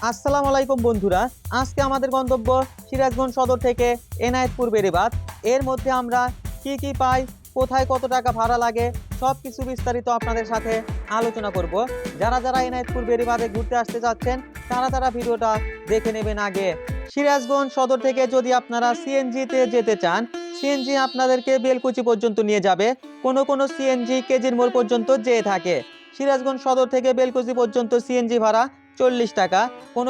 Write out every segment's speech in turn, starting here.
আসসালামু আলাইকুম বন্ধুরা। আজকে আমাদের গন্তব্য সিরাজগঞ্জ সদর থেকে এনায়েতপুর বেড়িবাঁধ। এর মধ্যে আমরা কি কি পাই, কোথায় কত টাকা ভাড়া লাগে, সব কিছু বিস্তারিত আপনাদের সাথে আলোচনা করব। যারা যারা এনায়েতপুর বেড়িবাঁধে ঘুরতে আসতে যাচ্ছেন তারা ভিডিওটা দেখে নেবেন আগে। সিরাজগঞ্জ সদর থেকে যদি আপনারা সিএনজিতে যেতে চান, সিএনজি আপনাদেরকে বেলকুচি পর্যন্ত নিয়ে যাবে। কোনো সিএনজি কেজির মোড় পর্যন্ত যেয়ে থাকে। সিরাজগঞ্জ সদর থেকে বেলকুচি পর্যন্ত সিএনজি ভাড়া 40 টাকা।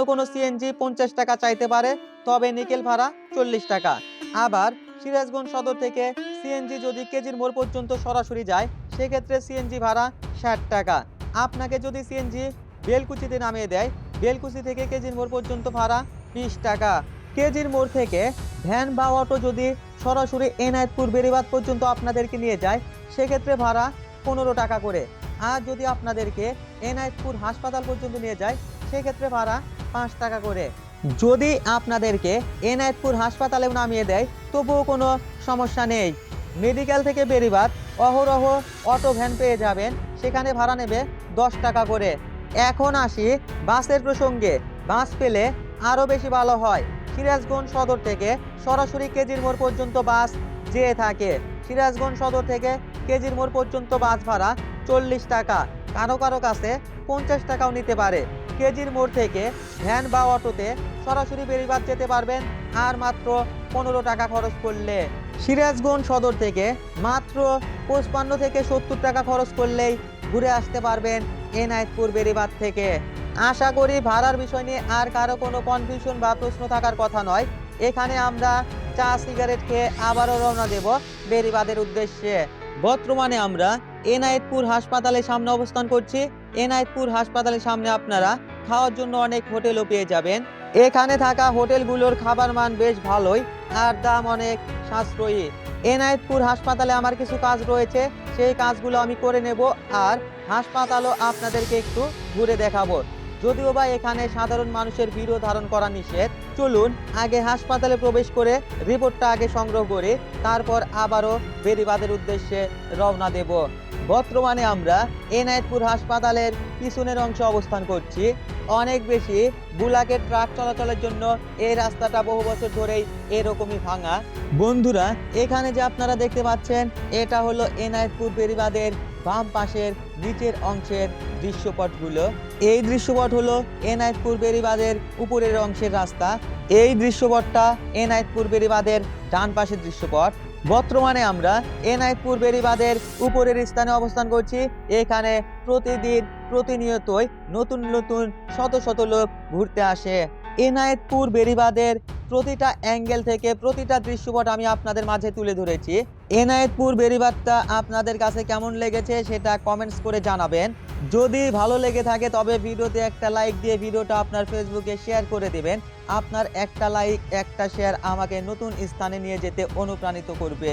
কোনো সিএনজি 50 টাকা চাইতে পারে, তবে নিকেল ভাড়া 40 টাকা। আবার সিরাজগঞ্জ সদর থেকে সিএনজি যদি কেজির মোড় পর্যন্ত সরাসরি যায়, সেক্ষেত্রে সিএনজি ভাড়া 60 টাকা। আপনাকে যদি সিএনজি বেলকুচিতে নামিয়ে দেয়, বেলকুচি থেকে কেজির মোড় পর্যন্ত ভাড়া 20 টাকা। কেজির মোড় থেকে ভ্যান বা অটো যদি সরাসরি এনায়েতপুর বেড়িবাঁধ পর্যন্ত আপনাদেরকে নিয়ে যায়, সেক্ষেত্রে ভাড়া 15 টাকা করে। আর যদি আপনাদেরকে এনায়েতপুর হাসপাতাল পর্যন্ত নিয়ে যায়, সেক্ষেত্রে ভাড়া 5 টাকা করে। যদি আপনাদেরকে এনায়েতপুর হাসপাতালেও নামিয়ে দেয়, তবুও কোনো সমস্যা নেই। মেডিকেল থেকে বেড়িবাঁধ অহরহ অটো ভ্যান পেয়ে যাবেন, সেখানে ভাড়া নেবে 10 টাকা করে। এখন আসি বাসের প্রসঙ্গে। বাস পেলে আরও বেশি ভালো হয়। সিরাজগঞ্জ সদর থেকে সরাসরি কেজির মোড় পর্যন্ত বাস যেয়ে থাকে। সিরাজগঞ্জ সদর থেকে কেজির মোড় পর্যন্ত বাস ভাড়া 40 টাকা, কারো কারো কাছে 50 টাকাও নিতে পারে। কেজির মোড় থেকে ভ্যান বা অটোতে সরাসরি বেড়িবাঁধ যেতে পারবেন আর মাত্র 15 টাকা খরচ করলে। সিরাজগঞ্জ সদর থেকে মাত্র 55 থেকে 70 টাকা খরচ করলেই ঘুরে আসতে পারবেন এনায়েতপুর বেড়িবাঁধ থেকে। আশা করি ভাড়ার বিষয় নিয়ে আর কারো কোনো কনফিউশন বা প্রশ্ন থাকার কথা নয়। এখানে আমরা চা সিগারেট খেয়ে আবারও রওনা দেব বেড়িবাঁধের উদ্দেশ্যে। বর্তমানে আমরা এনায়েতপুর হাসপাতালের সামনে অবস্থান করছি। এনায়েতপুর হাসপাতালের সামনে আপনারা খাওয়ার জন্য অনেক হোটেলও পেয়ে যাবেন। এখানে থাকা হোটেলগুলোর খাবার মান বেশ ভালোই, আর দাম অনেক সাশ্রয়ী। এনায়েতপুর হাসপাতালে আমার কিছু কাজ রয়েছে, সেই কাজগুলো আমি করে নেব, আর হাসপাতালও আপনাদেরকে একটু ঘুরে দেখাবো। যদিও বা এখানে সাধারণ মানুষের ভিড়ও ধারণ করা নিষেধ। চলুন আগে হাসপাতালে প্রবেশ করে রিপোর্টটা আগে সংগ্রহ করে তারপর আবারও বেড়িবাঁধের উদ্দেশ্যে রওনা দেব। বর্তমানে আমরা এনায়েতপুর হাসপাতালের পিছনের অংশে অবস্থান করছি। অনেক বেশি বুলাকের ট্রাক চলাচলের জন্য এই রাস্তাটা বহু বছর ধরেই এরকমই ভাঙা। বন্ধুরা, এখানে যে আপনারা দেখতে পাচ্ছেন, এটা হলো এনায়েতপুর বেড়িবাঁধের বাম পাশের নিচের অংশের দৃশ্যপটগুলো। এই দৃশ্যপট হলো এনায়েতপুর বেড়িবাঁধের উপরের অংশের রাস্তা। এই দৃশ্যপটটা এনায়েতপুর বেড়িবাঁধের ডান পাশের দৃশ্যপট। বর্তমানে আমরা এনায়েতপুর বেড়িবাঁধের উপরের স্থানে অবস্থান করছি। এখানে প্রতিনিয়তই নতুন নতুন শত শত লোক ঘুরতে আসে। এনায়েতপুর বেড়িবাঁধের প্রতিটা অ্যাঙ্গেল থেকে প্রতিটা দৃশ্যপট আমি আপনাদের মাঝে তুলে ধরেছি। এনায়েতপুর বেড়িবাঁধটা আপনাদের কাছে কেমন লেগেছে সেটা কমেন্টস করে জানাবেন। যদি ভালো লেগে থাকে তবে ভিডিওতে একটা লাইক দিয়ে ভিডিওটা আপনার ফেসবুকে শেয়ার করে দিবেন। আপনার একটা লাইক, একটা শেয়ার আমাকে নতুন স্থানে নিয়ে যেতে অনুপ্রাণিত করবে।